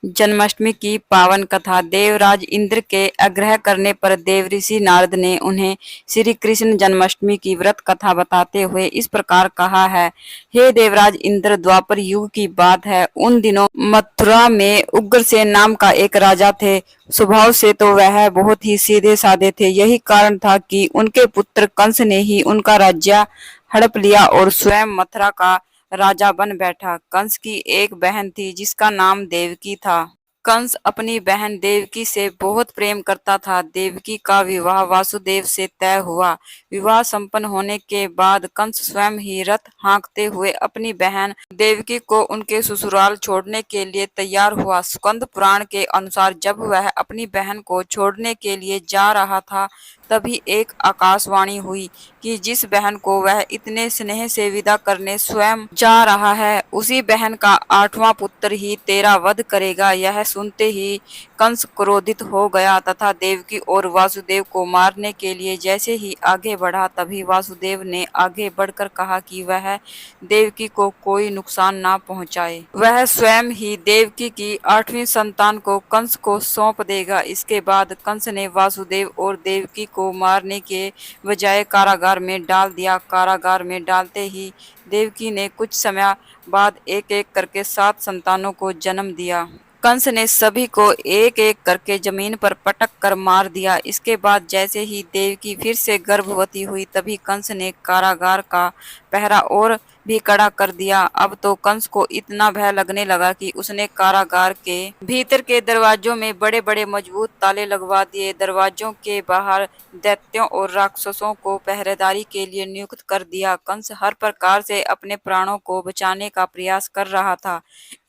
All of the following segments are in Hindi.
जन्माष्टमी की पावन कथा। देवराज इंद्र के आग्रह करने पर देवऋषि नारद ने उन्हें श्री कृष्ण जन्माष्टमी की व्रत कथा बताते हुए इस प्रकार कहा है। हे देवराज इंद्र, द्वापर युग की बात है। उन दिनों मथुरा में उग्रसेन नाम का एक राजा थे। स्वभाव से तो वह बहुत ही सीधे साधे थे। यही कारण था कि उनके पुत्र कंस ने ही उनका राज्य हड़प लिया और स्वयं मथुरा का राजा बन बैठा। कंस की एक बहन थी जिसका नाम देवकी था। कंस अपनी बहन देवकी से बहुत प्रेम करता था। देवकी का विवाह वासुदेव से तय हुआ। विवाह संपन्न होने के बाद कंस स्वयं ही रथ हाँकते हुए अपनी बहन देवकी को उनके ससुराल छोड़ने के लिए तैयार हुआ। स्कंद पुराण के अनुसार जब वह अपनी बहन को छोड़ने के लिए जा रहा था, तभी एक आकाशवाणी हुई कि जिस बहन को वह इतने स्नेह से विदा करने स्वयं जा रहा है, उसी बहन का 8वां पुत्र ही तेरा वध करेगा। यह सुनते ही कंस क्रोधित हो गया तथा देवकी और वासुदेव को मारने के लिए जैसे ही आगे बढ़ा, तभी वासुदेव ने आगे बढ़कर कहा कि वह देवकी को कोई नुकसान ना पहुंचाए। वह स्वयं ही देवकी की 8वीं संतान को कंस को सौंप देगा। इसके बाद कंस ने वासुदेव और देवकी को मारने के बजाय कारागार में डाल दिया। कारागार में डालते ही देवकी ने कुछ समय बाद एक एक करके 7 संतानों को जन्म दिया। कंस ने सभी को एक एक करके जमीन पर पटक कर मार दिया। इसके बाद जैसे ही देवकी फिर से गर्भवती हुई, तभी कंस ने कारागार का पहरा और भी कड़ा कर दिया। अब तो कंस को इतना भय लगने लगा कि उसने कारागार के भीतर के दरवाजों में बड़े बड़े मजबूत ताले लगवा दिए। दरवाजों के बाहर दैत्यों और राक्षसों को पहरेदारी के लिए नियुक्त कर दिया। कंस हर प्रकार से अपने प्राणों को बचाने का प्रयास कर रहा था।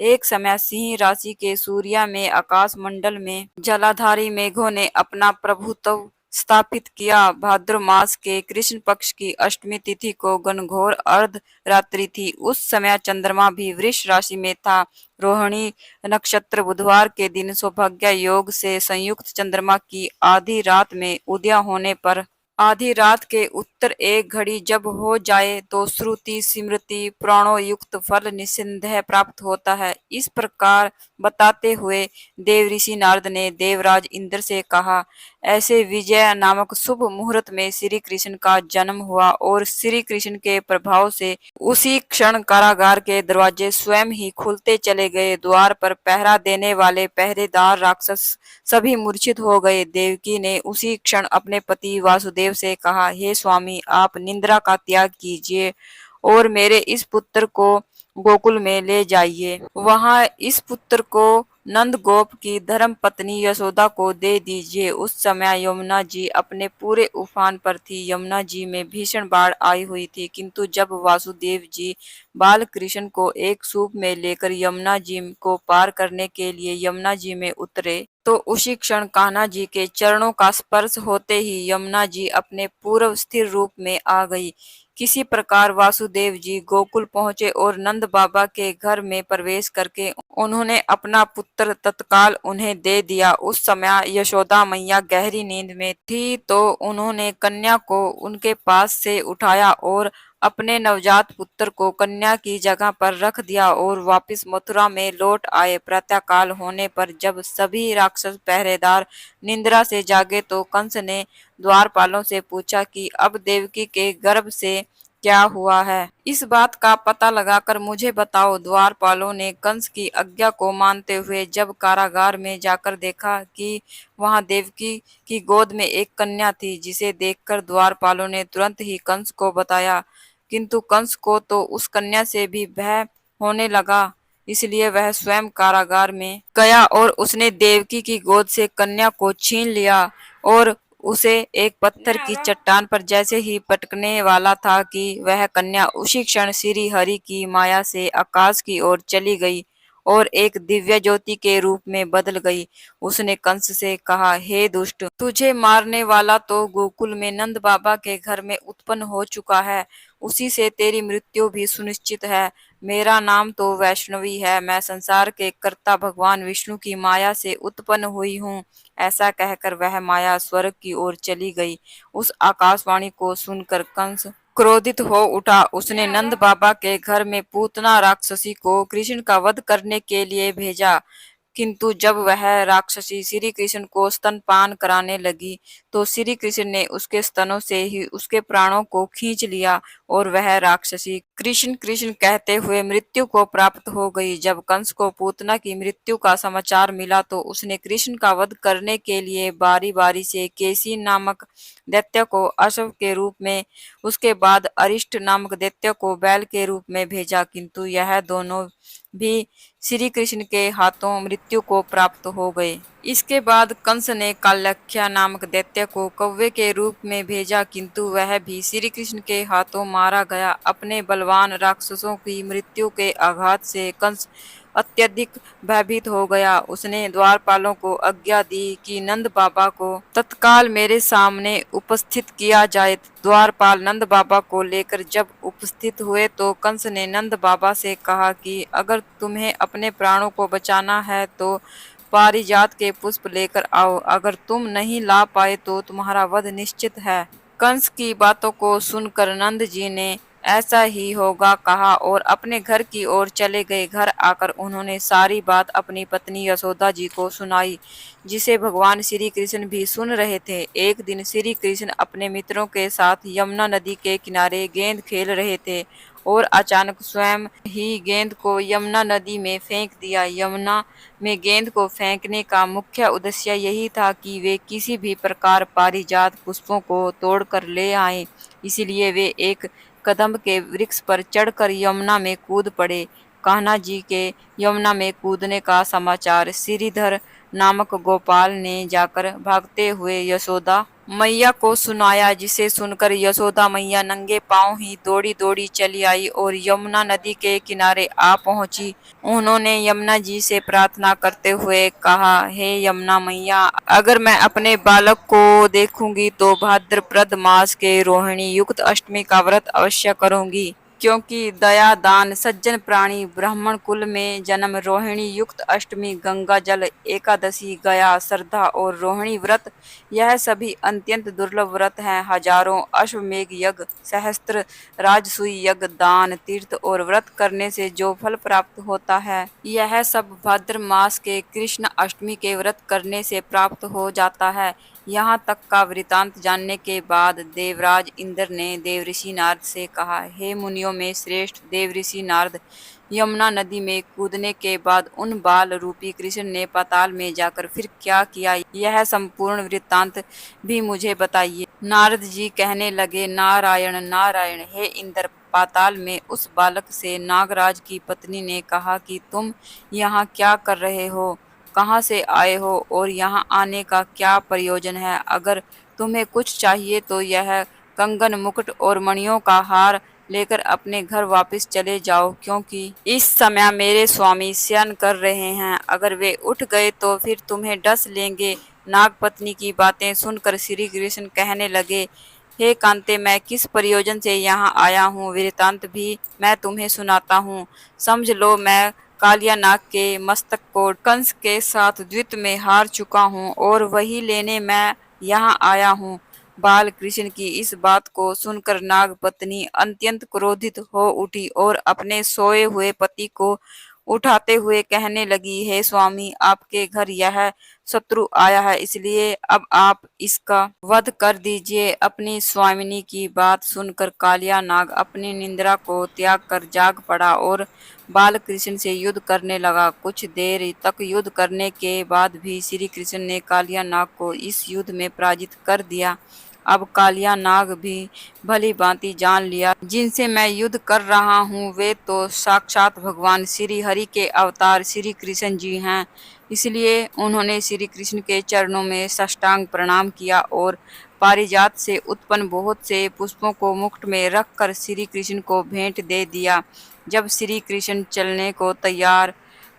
एक समय सिंह राशि के सूर्या में आकाश मंडल में जलाधारी मेघों ने अपना प्रभुत्व स्थापित किया। भाद्र मास के कृष्ण पक्ष की अष्टमी तिथि को घनघोर अर्ध रात्रि थी। उस समय चंद्रमा भी वृष राशि में था। रोहिणी नक्षत्र बुधवार के दिन सौभाग्य योग से संयुक्त चंद्रमा की आधी रात में उदय होने पर आधी रात के उत्तर एक घड़ी जब हो जाए तो श्रुति स्मृति पुराणों युक्त फल निस्संदेह प्राप्त होता है। इस प्रकार बताते हुए देवऋषि नारद ने देवराज इंद्र से कहा, ऐसे विजय नामक शुभ मुहूर्त में श्री कृष्ण का जन्म हुआ और श्री कृष्ण के प्रभाव से उसी क्षण कारागार के दरवाजे स्वयं ही खुलते चले गए। द्वार पर पहरा देने वाले पहरेदार राक्षस सभी मूर्छित हो गए। देवकी ने उसी क्षण अपने पति वासुदेव से कहा, हे स्वामी, आप निंद्रा का त्याग कीजिए और मेरे इस पुत्र को गोकुल में ले जाइए। वहां इस पुत्र को नंद गोप की धर्म पत्नी यशोदा को दे दीजिए। उस समय यमुना जी अपने पूरे उफान पर थी। यमुना जी में भीषण बाढ़ आई हुई थी, किंतु जब वासुदेव जी बाल कृष्ण को एक सूप में लेकर यमुना जी को पार करने के लिए यमुना जी में उतरे, तो उसी क्षण कान्हा जी के चरणों का स्पर्श होते ही यमुना जी अपने पूर्व स्थिर रूप में आ गई। किसी प्रकार वासुदेव जी गोकुल पहुंचे और नंद बाबा के घर में प्रवेश करके उन्होंने अपना पुत्र तत्काल उन्हें दे दिया। उस समय यशोदा मैया गहरी नींद में थी, तो उन्होंने कन्या को उनके पास से उठाया और अपने नवजात पुत्र को कन्या की जगह पर रख दिया और वापस मथुरा में लौट आए। प्रातःकाल होने पर जब सभी राक्षस पहरेदार निंद्रा से जागे, तो कंस ने द्वारपालों से पूछा कि अब देवकी के गर्भ से क्या हुआ है, इस बात का पता लगाकर मुझे बताओ। द्वारपालों ने कंस की आज्ञा को मानते हुए जब कारागार में जाकर देखा कि वहां देवकी की गोद में एक कन्या थी, जिसे देखकर द्वारपालों ने तुरंत ही कंस को बताया, किंतु कंस को तो उस कन्या से भी भय होने लगा। इसलिए वह स्वयं कारागार में गया और उसने देवकी की गोद से कन्या को छीन लिया और उसे एक पत्थर की चट्टान पर जैसे ही पटकने वाला था कि वह कन्या उसी क्षण श्री हरि की माया से आकाश की ओर चली गई और एक दिव्य ज्योति के रूप में बदल गई। उसने कंस से कहा, हे दुष्ट, तुझे मारने वाला तो गोकुल में नंद बाबा के घर में उत्पन्न हो चुका है। उसी से तेरी मृत्यु भी सुनिश्चित है। मेरा नाम तो वैष्णवी है। मैं संसार के कर्ता भगवान विष्णु की माया से उत्पन्न हुई हूँ। ऐसा कहकर वह माया स्वर्ग की ओर चली गई। उस आकाशवाणी को सुनकर कंस क्रोधित हो उठा। उसने नंद बाबा के घर में पूतना राक्षसी को कृष्ण का वध करने के लिए भेजा। किंतु जब वह राक्षसी श्री कृष्ण को स्तनपान कराने लगी तो श्री कृष्ण ने उसके स्तनों से ही उसके प्राणों को खींच लिया और वह राक्षसी कृष्ण कृष्ण कहते हुए मृत्यु को प्राप्त हो गई। जब कंस को पूतना की मृत्यु का समाचार मिला तो उसने कृष्ण का वध करने के लिए बारी बारी से केसी नामक दैत्य को अश्व के रूप में, उसके बाद अरिष्ट नामक दैत्य को बैल के रूप में भेजा, किंतु यह दोनों भी श्री कृष्ण के हाथों मृत्यु को प्राप्त हो गए। इसके बाद कंस ने कालख्या नामक दैत्य को कौवे के रूप में भेजा, किंतु वह भी श्री कृष्ण के हाथों मारा गया। अपने बलवान राक्षसों की मृत्यु के आघात से कंस अत्यधिक भयभीत हो गया। उसने द्वारपालों को आज्ञा दी कि नंद बाबा को तत्काल मेरे सामने उपस्थित किया जाए। द्वारपाल नंद बाबा को लेकर जब उपस्थित हुए तो कंस ने नंद बाबा से कहा कि अगर तुम्हें अपने प्राणों को बचाना है तो पारिजात के पुष्प लेकर आओ, अगर तुम नहीं ला पाए तो तुम्हारा वध निश्चित है। कंस की बातों को सुनकर नंद जी ने ऐसा ही होगा कहा और अपने घर की ओर चले गए। घर आकर उन्होंने सारी बात अपनी पत्नी यशोदा जी को सुनाई, जिसे भगवान श्री कृष्ण भी सुन रहे थे। एक दिन श्री कृष्ण अपने मित्रों के साथ यमुना नदी के किनारे गेंद खेल रहे थे और अचानक स्वयं ही गेंद को यमुना नदी में फेंक दिया। यमुना में गेंद को फेंकने का मुख्य उद्देश्य यही था कि वे किसी भी प्रकार पारिजात पुष्पों को तोड़कर ले आएं, इसलिए वे एक कदम्ब के वृक्ष पर चढ़कर यमुना में कूद पड़े। कान्हा जी के यमुना में कूदने का समाचार श्रीधर नामक गोपाल ने जाकर भागते हुए यशोदा मैया को सुनाया, जिसे सुनकर यशोदा मैया नंगे पांव ही दौड़ी दौड़ी चली आई और यमुना नदी के किनारे आ पहुंची। उन्होंने यमुना जी से प्रार्थना करते हुए कहा, हे यमुना मैया, अगर मैं अपने बालक को देखूंगी तो भाद्रपद मास के रोहिणी युक्त अष्टमी का व्रत अवश्य करूंगी, क्योंकि दया दान सज्जन प्राणी ब्राह्मण कुल में जन्म, रोहिणी युक्त अष्टमी, गंगा जल एकादशी, गया श्रद्धा और रोहिणी व्रत, यह सभी अत्यंत दुर्लभ व्रत हैं। हजारों अश्वमेघ यज्ञ, सहस्त्र राजसूय यज्ञ, दान तीर्थ और व्रत करने से जो फल प्राप्त होता है, यह सब भाद्र मास के कृष्ण अष्टमी के व्रत करने से प्राप्त हो जाता है। यहाँ तक का वृतांत जानने के बाद देवराज इंद्र ने देवऋषि नारद से कहा, हे मुनियों में श्रेष्ठ देवऋषि नारद, यमुना नदी में कूदने के बाद उन बाल रूपी कृष्ण ने पाताल में जाकर फिर क्या किया, यह संपूर्ण वृत्तांत भी मुझे बताइए। नारद जी कहने लगे, नारायण नारायण, हे इंद्र, पाताल में उस बालक से नागराज की पत्नी ने कहा कि तुम यहाँ क्या कर रहे हो, कहाँ से आए हो और यहाँ आने का क्या प्रयोजन है। अगर तुम्हें कुछ चाहिए तो यह कंगन, मुकुट और मणियों का हार लेकर अपने घर वापस चले जाओ, क्योंकि इस समय मेरे स्वामी शयन कर रहे हैं। अगर वे उठ गए तो फिर तुम्हें डस लेंगे। नागपत्नी की बातें सुनकर श्री कृष्ण कहने लगे, हे कांते, मैं किस प्रयोजन से यहाँ आया हूँ, वृतांत भी मैं तुम्हें सुनाता हूँ। समझ लो, मैं कालिया नाग के मस्तक को कंस के साथ द्वित में हार चुका हूँ और वही लेने मैं यहाँ आया हूँ। बाल कृष्ण की इस बात को सुनकर नाग पत्नी अत्यंत क्रोधित हो उठी और अपने सोए हुए पति को उठाते हुए कहने लगी, हे स्वामी, आपके घर यह शत्रु आया है, इसलिए अब आप इसका वध कर दीजिए। अपनी स्वामिनी की बात सुनकर कालिया नाग अपनी निंद्रा को त्याग कर जाग पड़ा और बाल कृष्ण से युद्ध करने लगा। कुछ देर तक युद्ध करने के बाद भी श्री कृष्ण ने कालिया नाग को इस युद्ध में पराजित कर दिया। अब कालिया नाग भी भली भांति जान लिया, जिनसे मैं युद्ध कर रहा हूँ वे तो साक्षात भगवान श्री हरि के अवतार श्री कृष्ण जी हैं। इसलिए उन्होंने श्री कृष्ण के चरणों में साष्टांग प्रणाम किया और पारिजात से उत्पन्न बहुत से पुष्पों को मुकुट में रखकर श्री कृष्ण को भेंट दे दिया। जब श्री कृष्ण चलने को तैयार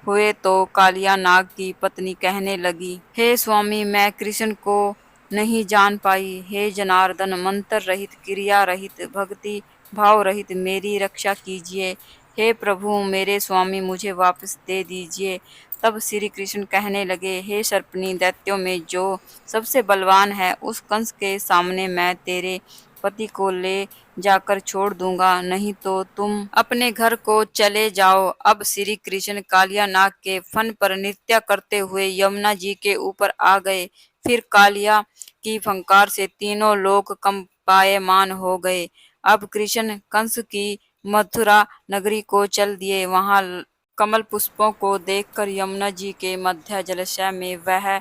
हुए तो कालिया नाग की पत्नी कहने लगी, हे स्वामी, मैं कृष्ण को नहीं जान पाई। हे जनार्दन, मंत्र रहित, क्रिया रहित, भक्ति भाव रहित मेरी रक्षा कीजिए। हे प्रभु, मेरे स्वामी, मुझे वापस दे दीजिए। तब श्री कृष्ण कहने लगे, हे सर्पिणी, दैत्यों में जो सबसे बलवान है, उस कंस के सामने मैं तेरे पति को ले जाकर छोड़ दूंगा, नहीं तो तुम अपने घर को चले जाओ। अब श्री कृष्ण कालिया नाग के फन पर नृत्य करते हुए यमुना जी के ऊपर आ गए। फिर कालिया की फंकार से तीनों लोग कंपायमान हो गए। अब कृष्ण कंस की मथुरा नगरी को चल दिए। वहां कमल पुष्पों को देखकर यमुना जी के मध्य जलाशय में वह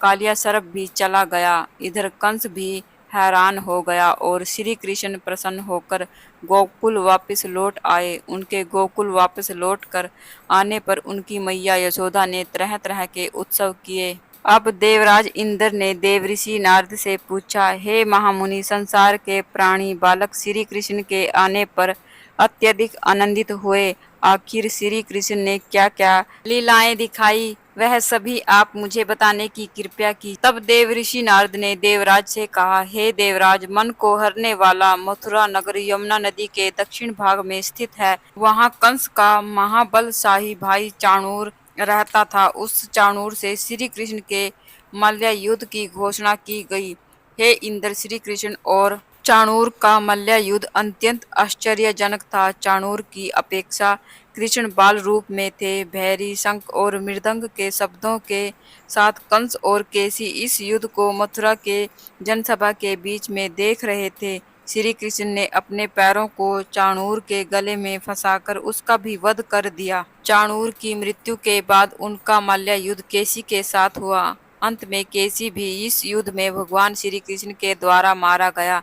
कालिया सर्प भी चला गया। इधर कंस भी हैरान हो गया और श्री कृष्ण प्रसन्न होकर गोकुल वापस लौट आए। उनके गोकुल वापस लौट कर आने पर उनकी मैया यशोदा ने तरह तरह के उत्सव किए। अब देवराज इंद्र ने देवऋषि नारद से पूछा, हे महामुनि, संसार के प्राणी बालक श्री कृष्ण के आने पर अत्यधिक आनंदित हुए। आखिर श्री कृष्ण ने क्या क्या लीलाएं दिखाई, वह सभी आप मुझे बताने की कृपया की। तब देवऋषि नारद ने देवराज से कहा, हे देवराज, मन को हरने वाला मथुरा नगर यमुना नदी के दक्षिण भाग में स्थित है। वहां कंस का महाबलशाही भाई चाणूर रहता था। उस चाणूर से श्री कृष्ण के मल्ल युद्ध की घोषणा की गई। हे इंद्र, श्री कृष्ण और चाणूर का मल्ल युद्ध अत्यंत आश्चर्यजनक था। चाणूर की अपेक्षा कृष्ण बाल रूप में थे। भैरी, शंख और मृदंग के शब्दों के साथ कंस और केसी इस युद्ध को मथुरा के जनसभा के बीच में देख रहे थे। श्री कृष्ण ने अपने पैरों को चाणूर के गले में फंसाकर उसका भी वध कर दिया। चाणूर की मृत्यु के बाद उनका मल्ल युद्ध केसी के साथ हुआ। अंत में केसी भी इस युद्ध में भगवान श्री कृष्ण के द्वारा मारा गया।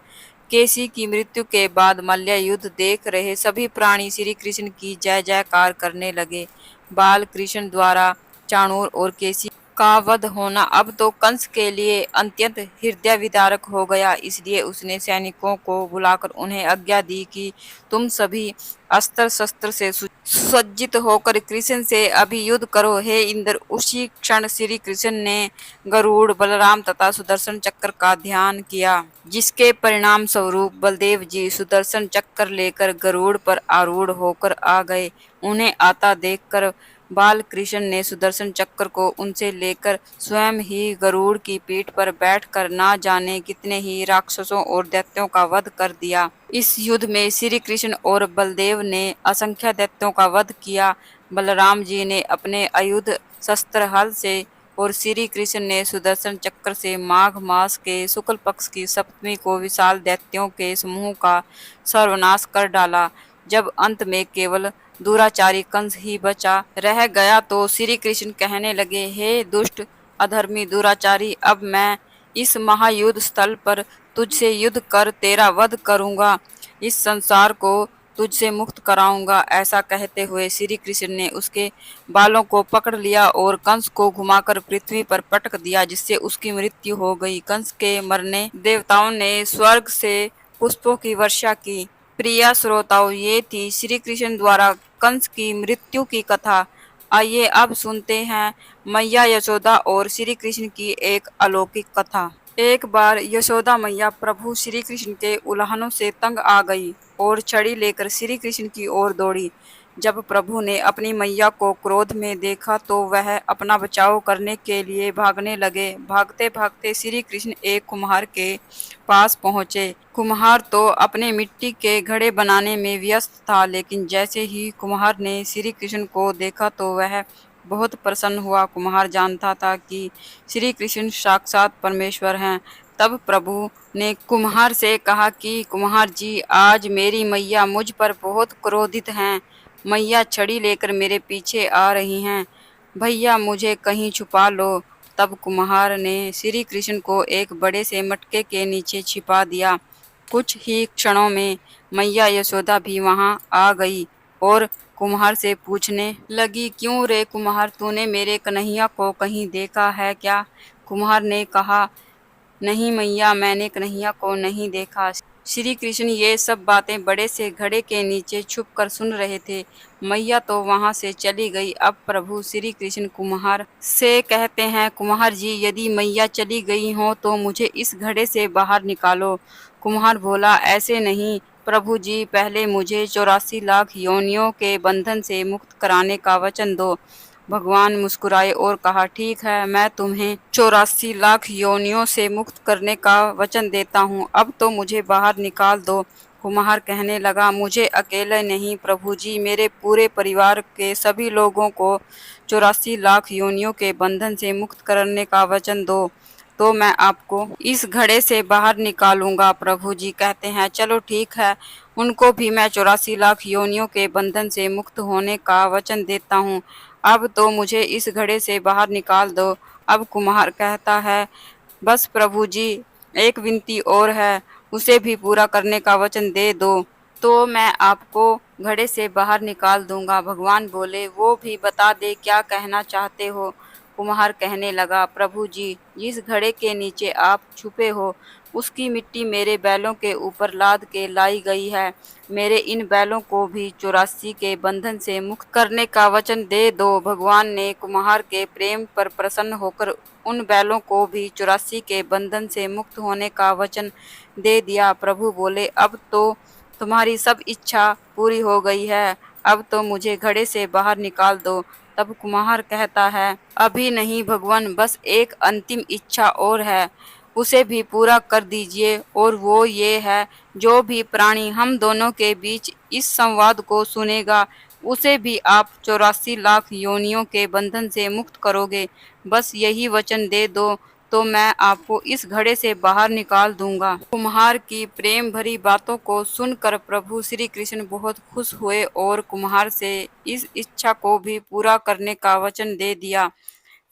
केसी की मृत्यु के बाद मल्ल युद्ध देख रहे सभी प्राणी श्री कृष्ण की जय जयकार करने लगे। बाल कृष्ण द्वारा चाणूर और केसी का वध होना अब तो कंस के लिए अत्यंत हृदय विदारक हो गया। इसलिए उसने सैनिकों को बुलाकर उन्हें आज्ञा दी कि तुम सभी अस्त्र शस्त्र से सुसज्जित होकर कृष्ण से अभी युद्ध करो। हे इंद्र, उसी क्षण श्री कृष्ण ने गरुड़, बलराम तथा सुदर्शन चक्र का ध्यान किया, जिसके परिणाम स्वरूप बलदेव जी सुदर्शन चक्र लेकर गरुड़ पर आरूढ़ होकर आ गए। उन्हें आता देखकर बाल कृष्ण ने सुदर्शन चक्र को उनसे लेकर स्वयं ही गरुड़ की पीठ पर बैठकर ना जाने कितने ही राक्षसों और दैत्यों का वध कर दिया। इस युद्ध में श्री कृष्ण और बलदेव ने असंख्य दैत्यों का वध किया। बलराम जी ने अपने आयुध शस्त्र हल से और श्री कृष्ण ने सुदर्शन चक्र से माघ मास के शुक्ल पक्ष की सप्तमी को विशाल दैत्यों के समूह का सर्वनाश कर डाला। जब अंत में केवल दुराचारी कंस ही बचा रह गया तो श्री कृष्ण कहने लगे, हे दुष्ट, अधर्मी, दुराचारी, अब मैं इस महायुद्ध स्थल पर तुझसे युद्ध कर तेरा वध करूंगा, इस संसार को तुझसे मुक्त कराऊंगा। ऐसा कहते हुए श्री कृष्ण ने उसके बालों को पकड़ लिया और कंस को घुमाकर पृथ्वी पर पटक दिया, जिससे उसकी मृत्यु हो गई। कंस के मरने देवताओं ने स्वर्ग से पुष्पों की वर्षा की। प्रिय श्रोताओं, ये थी श्री कृष्ण द्वारा कंस की मृत्यु की कथा। आइए अब सुनते हैं मैया यशोदा और श्री कृष्ण की एक अलौकिक कथा। एक बार यशोदा मैया प्रभु श्री कृष्ण के उल्हानों से तंग आ गई और छड़ी लेकर श्री कृष्ण की ओर दौड़ी। जब प्रभु ने अपनी मैया को क्रोध में देखा तो वह अपना बचाव करने के लिए भागने लगे। भागते भागते श्री कृष्ण एक कुम्हार के पास पहुंचे। कुम्हार तो अपने मिट्टी के घड़े बनाने में व्यस्त था, लेकिन जैसे ही कुम्हार ने श्री कृष्ण को देखा तो वह बहुत प्रसन्न हुआ। कुम्हार जानता था कि श्री कृष्ण साक्षात परमेश्वर हैं। तब प्रभु ने कुम्हार से कहा कि कुम्हार जी, आज मेरी मैया मुझ पर बहुत क्रोधित हैं। मैया छड़ी लेकर मेरे पीछे आ रही हैं। भैया, मुझे कहीं छुपा लो। तब कुम्हार ने श्री कृष्ण को एक बड़े से मटके के नीचे छिपा दिया। कुछ ही क्षणों में मैया यशोदा भी वहां आ गई और कुम्हार से पूछने लगी, क्यों रे कुम्हार, तूने मेरे कन्हैया को कहीं देखा है क्या? कुम्हार ने कहा, नहीं मैया, मैंने कन्हैया को नहीं देखा। श्री कृष्ण ये सब बातें बड़े से घड़े के नीचे छुप कर सुन रहे थे। मैया तो वहां से चली गई। अब प्रभु श्री कृष्ण कुम्हार से कहते हैं, कुम्हार जी, यदि मैया चली गई हो तो मुझे इस घड़े से बाहर निकालो। कुम्हार बोला, ऐसे नहीं प्रभु जी, पहले मुझे 84 लाख योनियों के बंधन से मुक्त कराने का वचन दो। भगवान मुस्कुराए और कहा, ठीक है, मैं तुम्हें 84 लाख योनियों से मुक्त करने का वचन देता हूँ, अब तो मुझे बाहर निकाल दो। कुम्हार कहने लगा, मुझे अकेले नहीं प्रभु जी, मेरे पूरे परिवार के सभी लोगों को 84 लाख योनियों के बंधन से मुक्त करने का वचन दो, तो मैं आपको इस घड़े से बाहर निकालूंगा। प्रभु जी कहते हैं, चलो ठीक है, उनको भी मैं 84 लाख योनियों के बंधन से मुक्त होने का वचन देता हूँ, अब तो मुझे इस घड़े से बाहर निकाल दो। अब कुम्हार कहता है, बस प्रभु जी, एक विनती और है, उसे भी पूरा करने का वचन दे दो, तो मैं आपको घड़े से बाहर निकाल दूंगा। भगवान बोले, वो भी बता दे, क्या कहना चाहते हो। कुम्हार कहने लगा, प्रभु जी, जिस घड़े के नीचे आप छुपे हो, उसकी मिट्टी मेरे बैलों के ऊपर लाद के लाई गई है, मेरे इन बैलों को भी 84 के बंधन से मुक्त करने का वचन दे दो। भगवान ने कुम्हार के प्रेम पर प्रसन्न होकर उन बैलों को भी 84 के बंधन से मुक्त होने का वचन दे दिया। प्रभु बोले, अब तो तुम्हारी सब इच्छा पूरी हो गई है, अब तो मुझे घड़े से बाहर निकाल दो। तब कुम्हार कहता है, अभी नहीं भगवान, बस एक अंतिम इच्छा और है, उसे भी पूरा कर दीजिए, और वो ये है, जो भी प्राणी हम दोनों के बीच इस संवाद को सुनेगा, उसे भी आप 84 लाख योनियों के बंधन से मुक्त करोगे। बस यही वचन दे दो, तो मैं आपको इस घड़े से बाहर निकाल दूंगा। कुम्हार की प्रेम भरी बातों को सुनकर प्रभु श्री कृष्ण बहुत खुश हुए और कुम्हार से इस इच्छा को भी पूरा करने का वचन दे दिया।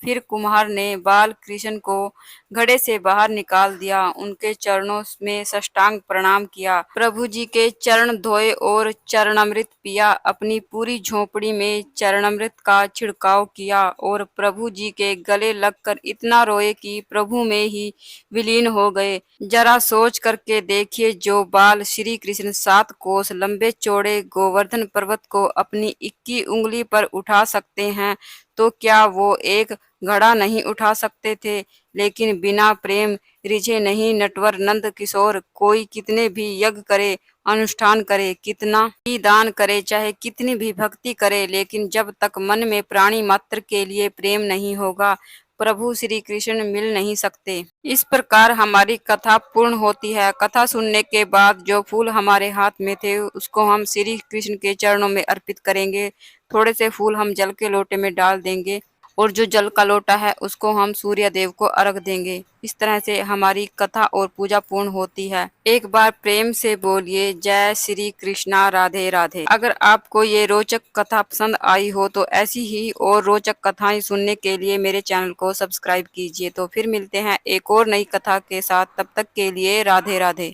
फिर कुम्हार ने बाल कृष्ण को घड़े से बाहर निकाल दिया, उनके चरणों में साष्टांग प्रणाम किया, प्रभु जी के चरण धोए और चरणामृत पिया, अपनी पूरी झोपड़ी में चरणामृत का छिड़काव किया और प्रभु जी के गले लगकर इतना रोए कि प्रभु में ही विलीन हो गए। जरा सोच करके देखिए, जो बाल श्री कृष्ण 7 कोस लंबे चौड़े गोवर्धन पर्वत को अपनी 21 उंगली पर उठा सकते हैं, तो क्या वो एक घड़ा नहीं उठा सकते थे। लेकिन बिना प्रेम रिझे नहीं नटवर नंद किशोर, कोई कितने भी यज्ञ करे, अनुष्ठान करे, कितना ही दान करे, चाहे कितनी भी भक्ति करे, लेकिन जब तक मन में प्राणी मात्र के लिए प्रेम नहीं होगा, प्रभु श्री कृष्ण मिल नहीं सकते। इस प्रकार हमारी कथा पूर्ण होती है। कथा सुनने के बाद जो फूल हमारे हाथ में थे, उसको हम श्री कृष्ण के चरणों में अर्पित करेंगे। थोड़े से फूल हम जल के लोटे में डाल देंगे और जो जल का लोटा है उसको हम सूर्य देव को अर्घ देंगे। इस तरह से हमारी कथा और पूजा पूर्ण होती है। एक बार प्रेम से बोलिए, जय श्री कृष्णा, राधे राधे। अगर आपको ये रोचक कथा पसंद आई हो तो ऐसी ही और रोचक कथाएं सुनने के लिए मेरे चैनल को सब्सक्राइब कीजिए। तो फिर मिलते हैं एक और नई कथा के साथ, तब तक के लिए राधे राधे।